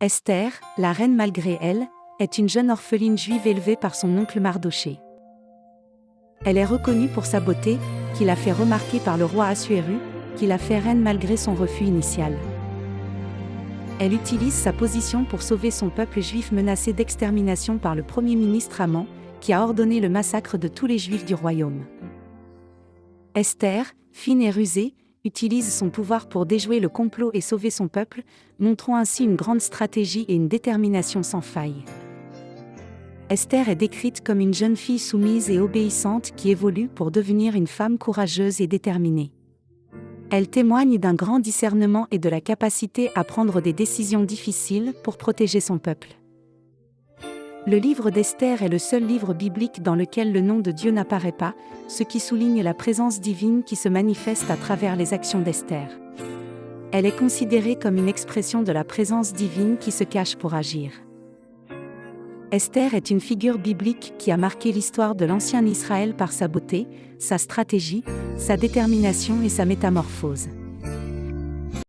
Esther, la reine malgré elle, est une jeune orpheline juive élevée par son oncle Mardoché. Elle est reconnue pour sa beauté, qui l'a fait remarquer par le roi Assuéru, qui l'a fait reine malgré son refus initial. Elle utilise sa position pour sauver son peuple juif menacé d'extermination par le premier ministre Haman, qui a ordonné le massacre de tous les juifs du royaume. Esther, fine et rusée, utilise son pouvoir pour déjouer le complot et sauver son peuple, montrant ainsi une grande stratégie et une détermination sans faille. Esther est décrite comme une jeune fille soumise et obéissante qui évolue pour devenir une femme courageuse et déterminée. Elle témoigne d'un grand discernement et de la capacité à prendre des décisions difficiles pour protéger son peuple. Le livre d'Esther est le seul livre biblique dans lequel le nom de Dieu n'apparaît pas, ce qui souligne la présence divine qui se manifeste à travers les actions d'Esther. Elle est considérée comme une expression de la présence divine qui se cache pour agir. Esther est une figure biblique qui a marqué l'histoire de l'ancien Israël par sa beauté, sa stratégie, sa détermination et sa métamorphose.